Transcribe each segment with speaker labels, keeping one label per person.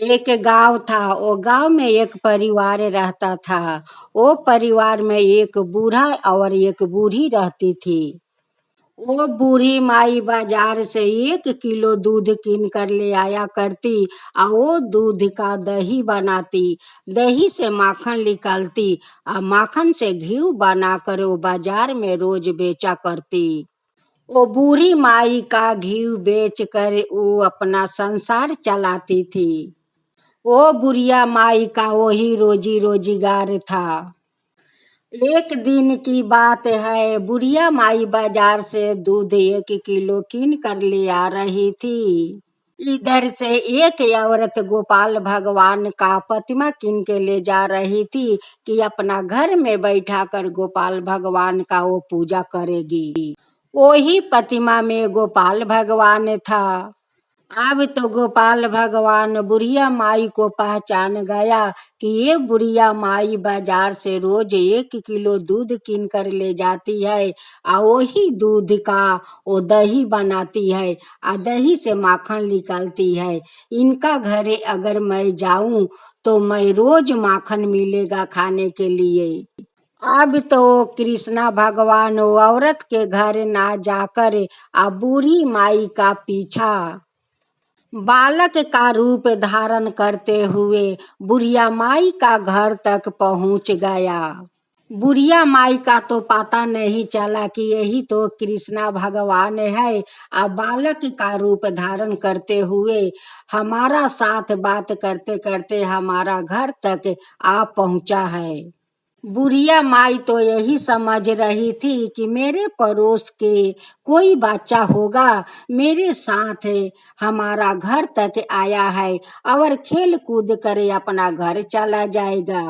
Speaker 1: एक गांव था। वो गांव में एक परिवार रहता था। वो परिवार में एक बूढ़ा और एक बूढ़ी रहती थी। वो बूढ़ी माई बाजार से 1 किलो दूध कीन कर ले आया करती और वो दूध का दही बनाती, दही से माखन निकालती और माखन से घी बनाकर वो बाजार में रोज बेचा करती। वो बूढ़ी माई का घी बेच कर वो अपना संसार चलाती थी। वो बुढ़िया माई का वही रोजी रोजगार था। एक दिन की बात है, बुढ़िया माई बाजार से दूध 1 किलो कीन कर ले आ रही थी। इधर से एक औरत गोपाल भगवान का प्रतिमा कीन के ले जा रही थी कि अपना घर में बैठा कर गोपाल भगवान का वो पूजा करेगी। वही प्रतिमा में गोपाल भगवान था। अब तो गोपाल भगवान बुढ़िया माई को पहचान गया कि ये बुढ़िया माई बाजार से रोज 1 किलो दूध कीन कर ले जाती है और वही दूध का वो दही बनाती है और दही से माखन निकालती है। इनका घरे अगर मैं जाऊं तो मैं रोज माखन मिलेगा खाने के लिए। अब तो कृष्णा भगवान वो औरत के घर ना जाकर आ बूढ़ी माई का पीछा बालक का रूप धारण करते हुए बुढ़िया माई का घर तक पहुंच गया। बुढ़िया माई का तो पता नहीं चला कि यही तो कृष्णा भगवान है। अब बालक का रूप धारण करते हुए हमारा साथ बात करते करते हमारा घर तक आ पहुंचा है। बुढ़िया माई तो यही समझ रही थी कि मेरे पड़ोस के कोई बच्चा होगा, मेरे साथ हमारा घर तक आया है और खेल कूद करे अपना घर चला जाएगा।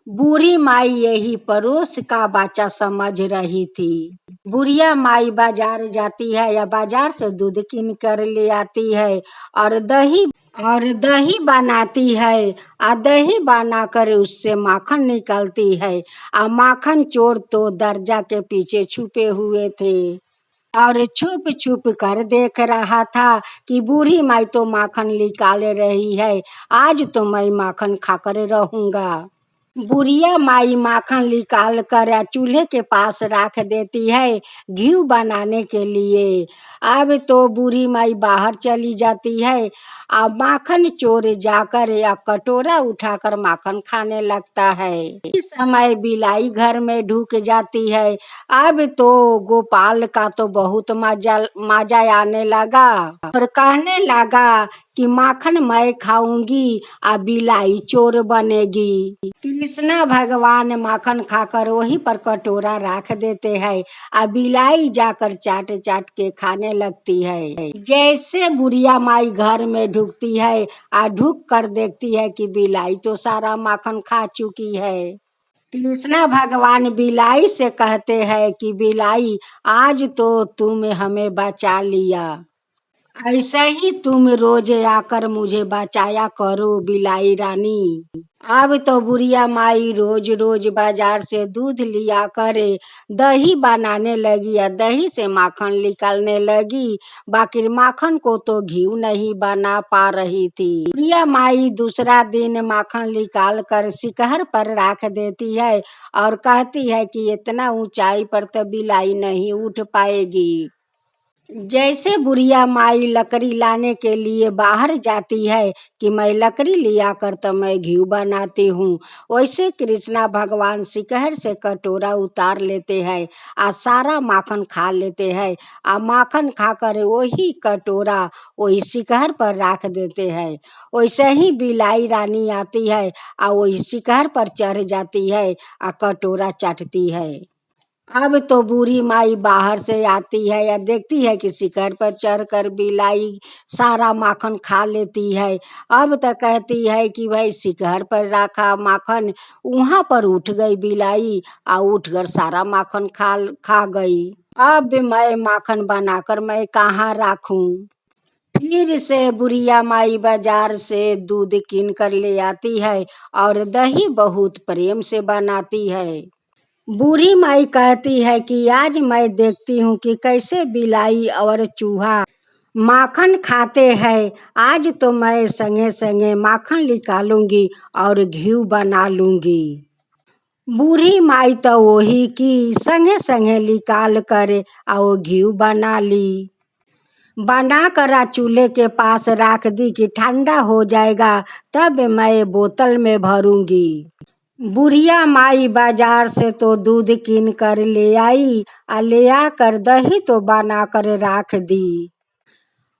Speaker 1: बूढ़ी माई यही पड़ोस का बच्चा समझ रही थी। बुढ़िया माई बाजार जाती है या बाजार से दूध कीन कर ले आती है और दही बनाती है और दही बनाकर उससे माखन निकालती है। और माखन चोर तो दरजा के पीछे छुपे हुए थे और छुप छुप कर देख रहा था कि बूढ़ी माई तो माखन निकाल रही है, आज तो मैं माखन खाकर रहूंगा। बुढ़िया माई माखन निकाल कर चूल्हे के पास रख देती है घी बनाने के लिए। अब तो बूढ़ी माई बाहर चली जाती है और माखन चोर जाकर या कटोरा उठाकर माखन खाने लगता है। इस समय बिलाई घर में ढुक जाती है। अब तो गोपाल का तो बहुत मजा आने लगा और कहने लगा कि माखन मैं खाऊंगी आ बिलाई चोर बनेगी। कृष्णा भगवान माखन खाकर वहीं पर कटोरा रख देते हैं आ बिलाई जाकर चाट चाट के खाने लगती है। जैसे बुढ़िया माई घर में ढुकती है आ ढुक कर देखती है कि बिलाई तो सारा माखन खा चुकी है। कृष्णा भगवान बिलाई से कहते हैं कि बिलाई, आज तो तुम हमें बचा लिया, ऐसा ही तुम रोज आकर मुझे बचाया करो बिलाई रानी। अब तो बुढ़िया माई रोज रोज बाजार से दूध लिया करे दही बनाने लगी या दही से माखन निकालने लगी, बाकी माखन को तो घी नहीं बना पा रही थी। बुढ़िया माई दूसरा दिन माखन निकाल कर शिखर पर रख देती है और कहती है कि इतना ऊंचाई पर तो बिलाई नहीं उठ पाएगी। जैसे बुढ़िया माई लकड़ी लाने के लिए बाहर जाती है कि मैं लकड़ी लिया कर तो मैं घी बनाती हूँ, वैसे कृष्णा भगवान शिखर से कटोरा उतार लेते हैं और सारा माखन खा लेते हैं और माखन खाकर वही कटोरा वही शिखर पर रख देते हैं। वैसे ही बिलाई रानी आती है और वही शिखर पर चढ़ जाती है और कटोरा चाटती है। अब तो बूढ़ी माई बाहर से आती है या देखती है कि शिखर पर चढ़कर बिलाई सारा माखन खा लेती है। अब तो कहती है कि भाई शिखर पर रखा माखन वहां पर उठ गई बिलाई और उठकर सारा माखन खा गई। अब मैं माखन बनाकर मैं कहाँ रखूं। फिर से बुढ़िया माई बाजार से दूध कीन कर ले आती है और दही बहुत प्रेम से बनाती है। बूढ़ी माई कहती है कि आज मैं देखती हूँ कि कैसे बिलाई और चूहा माखन खाते हैं, आज तो मैं संगे संगे माखन निकालूंगी और घी बना लूंगी। बूढ़ी माई तो वही की संगे संगे निकाल कर और घी बना ली। बना कर चूल्हे के पास रख दी कि ठंडा हो जाएगा तब मैं बोतल में भरूंगी। बुढ़िया माई बाजार से तो दूध कीन कर ले आई, ले आकर दही तो बना कर रख दी।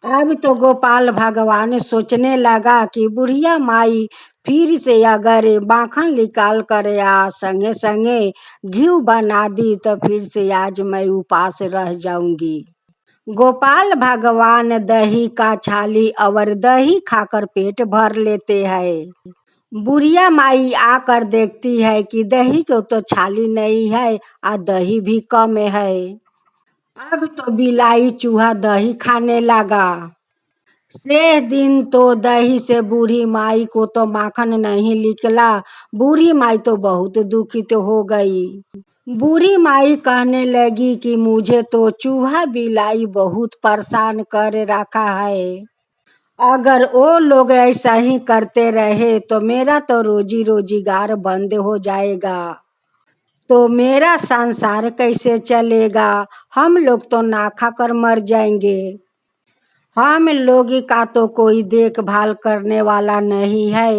Speaker 1: अब तो गोपाल भगवान सोचने लगा कि बुढ़िया माई फिर से अगर माखन निकाल कर या संगे संगे घी बना दी तो फिर से आज मैं उपास रह जाऊंगी। गोपाल भगवान दही का छाली और दही खाकर पेट भर लेते हैं। बुढ़िया माई आकर देखती है कि दही को तो छाली नहीं है और दही भी कम है। अब तो बिलाई चूहा दही खाने लगा। से दिन तो दही से बूढ़ी माई को तो माखन नहीं निकला। बूढ़ी माई तो बहुत दुखित हो गई। बूढ़ी माई कहने लगी कि मुझे तो चूहा बिलाई बहुत परेशान कर रखा है। अगर वो लोग ऐसा ही करते रहे तो मेरा तो रोजी रोजगार बंद हो जाएगा, तो मेरा संसार कैसे चलेगा। हम लोग तो ना खाकर मर जाएंगे। हम लोग का तो कोई देखभाल करने वाला नहीं है,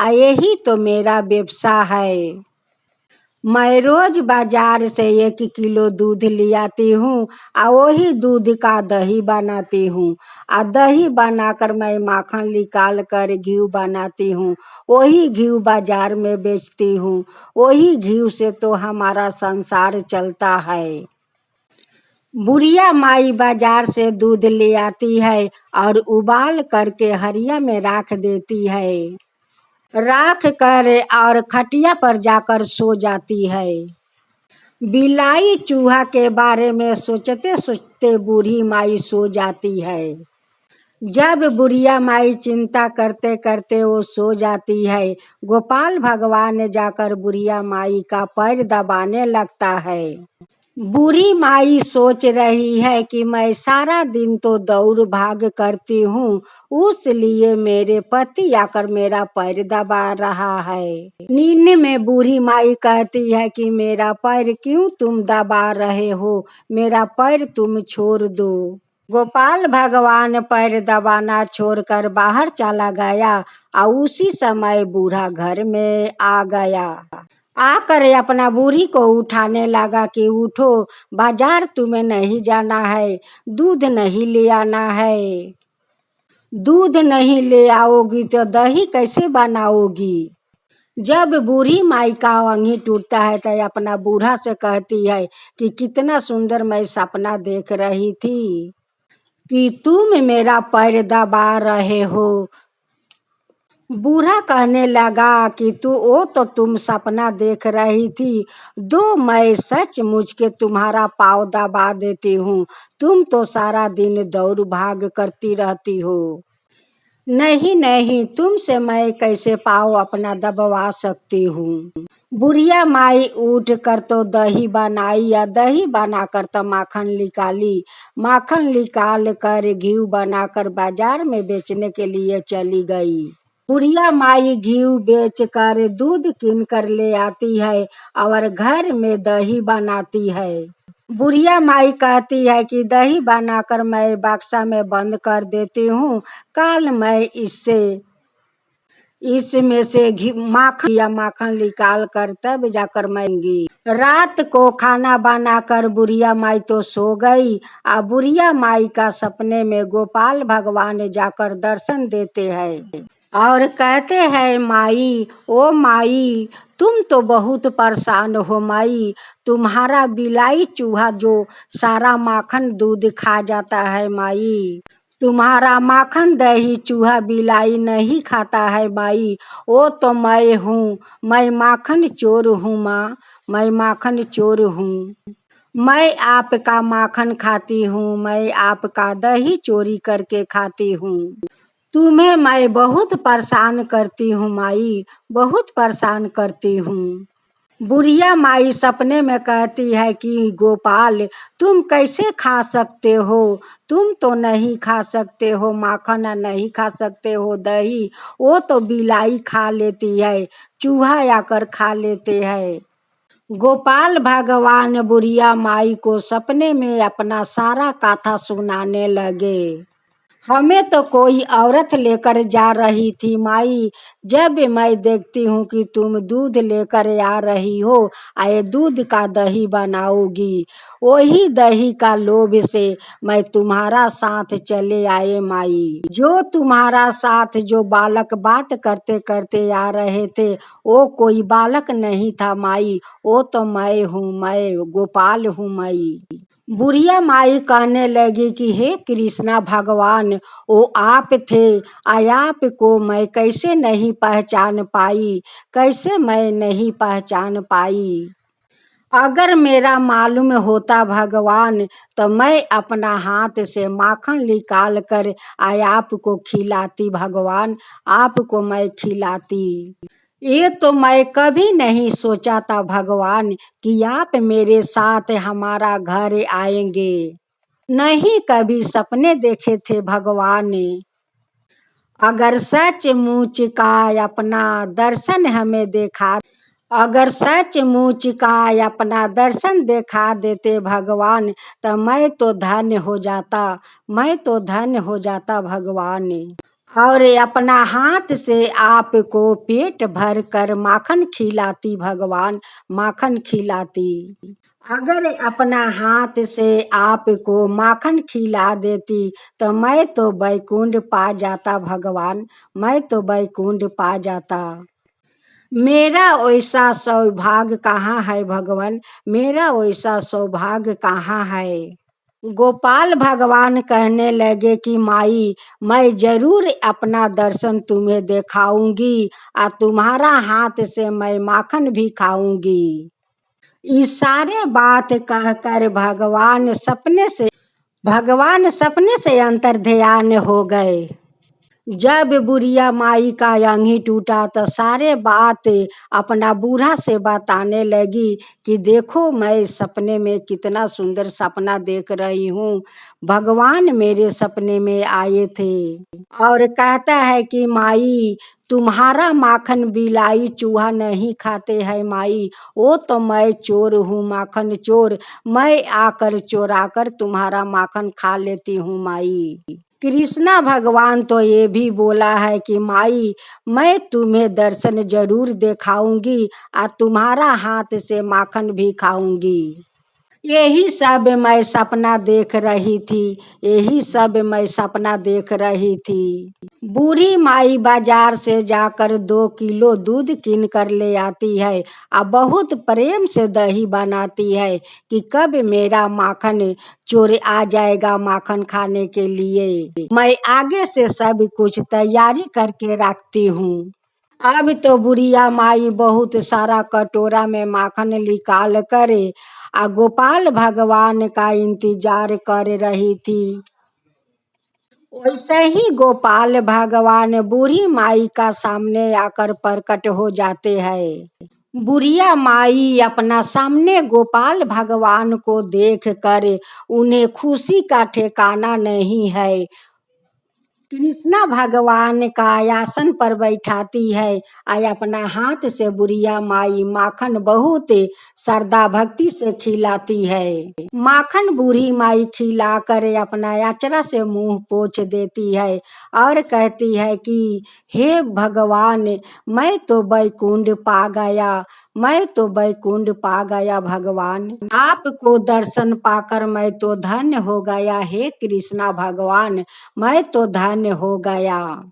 Speaker 1: यही तो मेरा व्यवसाय है। मैं रोज बाजार से 1 किलो दूध ले आती हूँ और वही दूध का दही बनाती हूँ और दही बनाकर मैं माखन निकाल कर घी बनाती हूँ। वही घी बाजार में बेचती हूँ। वही घी से तो हमारा संसार चलता है। बुढ़िया माई बाजार से दूध ले आती है और उबाल करके हरिया में रख देती है। राख कर और खटिया पर जाकर सो जाती है। बिलाई चूहा के बारे में सोचते सोचते बूढ़ी माई सो जाती है। जब बुढ़िया माई चिंता करते करते वो सो जाती है, गोपाल भगवान जाकर बुढ़िया माई का पैर दबाने लगता है। बूढ़ी माई सोच रही है कि मैं सारा दिन तो दौड़ भाग करती हूँ, उस लिए मेरे पति आकर मेरा पैर दबा रहा है। नींद में बूढ़ी माई कहती है कि मेरा पैर क्यों तुम दबा रहे हो, मेरा पैर तुम छोड़ दो। गोपाल भगवान पैर दबाना छोड़कर बाहर चला गया और उसी समय बूढ़ा घर में आ गया। आकर अपना बूढ़ी को उठाने लगा कि उठो, बाजार तुम्हें नहीं जाना है, दूध नहीं ले आना है। दूध नहीं ले आओगी तो दही कैसे बनाओगी। जब बूढ़ी माई का अंगी टूटता है तो अपना बूढ़ा से कहती है कि कितना सुंदर मैं सपना देख रही थी कि तुम मेरा पैर दबा रहे हो। बूढ़ा कहने लगा कि तुम सपना देख रही थी, दो मैं सचमुच के तुम्हारा पाँव दबा देती हूँ। तुम तो सारा दिन दौड़ भाग करती रहती हो। नहीं नहीं, तुमसे मैं कैसे पाँव अपना दबवा सकती हूँ। बुढ़िया माई उठ कर तो दही बनाई या दही बनाकर तो माखन निकाली। माखन निकाल कर घी बनाकर बाजार में बेचने के लिए चली गई। बुढ़िया माई घी बेच कर दूध कीन कर ले आती है और घर में दही बनाती है। बुढ़िया माई कहती है कि दही बनाकर मैं बक्सा में बंद कर देती हूँ, कल मैं इसमें से घी माखन निकाल कर तब जाकर मैंगी। रात को खाना बनाकर बुढ़िया माई तो सो गई। बुढ़िया माई का सपने में गोपाल भगवान जाकर दर्शन देते हैं और कहते हैं, माई ओ माई तुम तो बहुत परेशान हो माई, तुम्हारा बिलाई चूहा जो सारा माखन दूध खा जाता है माई। तुम्हारा माखन दही चूहा बिलाई नहीं खाता है माई। वो तो मैं हूँ, मैं माखन चोर हूँ माँ, मैं माखन चोर हूँ। मैं आपका माखन खाती हूँ, मैं आपका दही चोरी करके खाती हूँ। तुम्हें मैं बहुत परेशान करती हूँ माई, बहुत परेशान करती हूँ। बुढ़िया माई सपने में कहती है कि गोपाल तुम कैसे खा सकते हो, तुम तो नहीं खा सकते हो माखन, नहीं खा सकते हो दही, वो तो बिलाई खा लेती है, चूहा आकर खा लेते हैं। गोपाल भगवान बुढ़िया माई को सपने में अपना सारा कथा सुनाने लगे। हमें तो कोई औरत लेकर जा रही थी माई, जब मैं देखती हूँ कि तुम दूध लेकर आ रही हो, आए दूध का दही बनाओगी, वही दही का लोभ से मैं तुम्हारा साथ चले आए माई। जो तुम्हारा साथ जो बालक बात करते करते आ रहे थे, वो कोई बालक नहीं था माई, वो तो मैं हूँ, मैं गोपाल हूँ माई। बुढ़िया माई कहने लगी कि हे कृष्णा भगवान, वो आप थे, आप को मैं कैसे नहीं पहचान पाई, कैसे मैं नहीं पहचान पाई। अगर मेरा मालूम होता भगवान, तो मैं अपना हाथ से माखन निकाल कर आपको खिलाती भगवान, आपको मैं खिलाती। ये तो मैं कभी नहीं सोचा था भगवान कि आप मेरे साथ हमारा घर आएंगे, नहीं कभी सपने देखे थे भगवान ने। अगर सचमुच का अपना दर्शन हमें देखा, अगर सचमुच का अपना दर्शन देखा देते भगवान, तो मैं तो धन्य हो जाता, मैं तो धन्य हो जाता भगवान। और अपना हाथ से आपको पेट भर कर माखन खिलाती भगवान, माखन खिलाती। अगर अपना हाथ से आपको माखन खिला देती, तो मैं तो बैकुंठ पा जाता भगवान, मैं तो बैकुंठ पा जाता। मेरा वैसा सौभाग्य कहाँ है भगवान, मेरा वैसा सौभाग्य कहाँ है। गोपाल भगवान कहने लगे कि माई मैं जरूर अपना दर्शन तुम्हें दिखाऊंगी, और तुम्हारा हाथ से मैं माखन भी खाऊंगी। इस सारे बात कहकर भगवान सपने से अंतर ध्यान हो गए। जब बुढ़िया माई का अंगी टूटा तो सारे बात अपना बूढ़ा से बताने लगी कि देखो मैं सपने में कितना सुंदर सपना देख रही हूँ, भगवान मेरे सपने में आए थे। और कहता है कि माई तुम्हारा माखन बिलाई चूहा नहीं खाते हैं माई, वो तो मैं चोर हूँ, माखन चोर, मैं आकर चोरा कर तुम्हारा माखन खा लेती हूँ माई। कृष्णा भगवान तो ये भी बोला है कि माई मैं तुम्हें दर्शन जरूर दिखाऊंगी, और तुम्हारा हाथ से माखन भी खाऊंगी। यही सब मैं सपना देख रही थी, यही सब मैं सपना देख रही थी। बूढ़ी माई बाजार से जाकर 2 किलो दूध कीन कर ले आती है, और बहुत प्रेम से दही बनाती है कि कब मेरा माखन चोर आ जाएगा माखन खाने के लिए। मैं आगे से सब कुछ तैयारी करके रखती हूँ। अब तो बुढ़िया माई बहुत सारा कटोरा में माखन निकाल कर आ गोपाल भगवान का इंतजार कर रही थी। वैसे ही गोपाल भगवान बूढ़ी माई का सामने आकर प्रकट हो जाते हैं। बुढ़िया माई अपना सामने गोपाल भगवान को देख कर उन्हें खुशी का ठिकाना नहीं है। कृष्णा भगवान का आसन पर बैठाती है, और अपना हाथ से बुढ़िया माई माखन बहुत श्रद्धा भक्ति से खिलाती है। माखन बूढ़ी माई खिलाकर अपना अचरा से मुंह पोंछ देती है और कहती है कि हे भगवान मैं तो बैकुंठ पा गया, मैं तो बैकुंठ पा गया भगवान, आपको दर्शन पाकर मैं तो धन्य हो गया, हे कृष्णा भगवान मैं तो धन्य हो गया।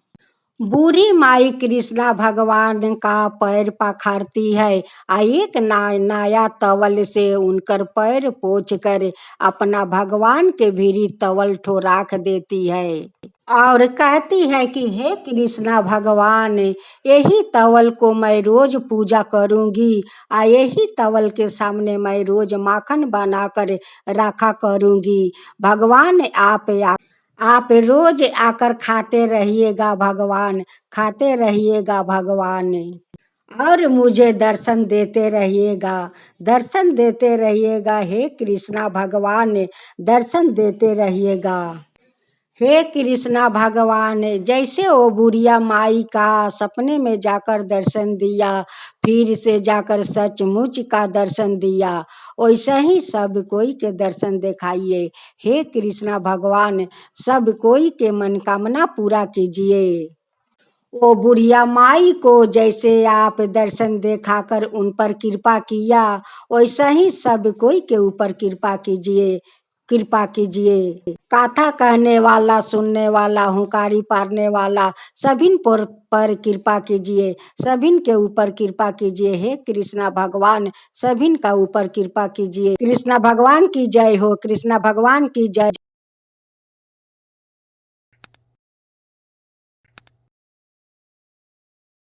Speaker 1: बूढ़ी माई कृष्णा भगवान का पैर पखारती है, एक नया तवल से उनकर पैर पोंछ कर अपना भगवान के भीरी तवल ठो राख देती है और कहती है कि हे कृष्णा भगवान यही तवल को मैं रोज पूजा करूंगी, यही तवल के सामने मैं रोज माखन बनाकर रखा करूंगी। भगवान आप रोज आकर खाते रहिएगा भगवान, खाते रहिएगा भगवान। और मुझे दर्शन देते रहिएगा, दर्शन देते रहिएगा हे कृष्णा भगवान, दर्शन देते रहिएगा। हे कृष्णा भगवान, जैसे वो बुढ़िया माई का सपने में जाकर दर्शन दिया, फिर से जाकर सचमुच का दर्शन दिया, वैसे ही सब कोई के दर्शन दिखाइए। हे कृष्णा भगवान, सब कोई के मनोकामना पूरा कीजिए। वो बुढ़िया माई को जैसे आप दर्शन दिखाकर उन पर कृपा किया, वैसा ही सब कोई के ऊपर कृपा कीजिए, कृपा कीजिए। कथा कहने वाला, सुनने वाला, हुंकारी पारने वाला, सभिन पर कृपा कीजिए, सभिन के ऊपर कृपा कीजिए। हे कृष्णा भगवान, सभिन का ऊपर कृपा कीजिए। कृष्णा भगवान की जय हो, कृष्णा भगवान की जय।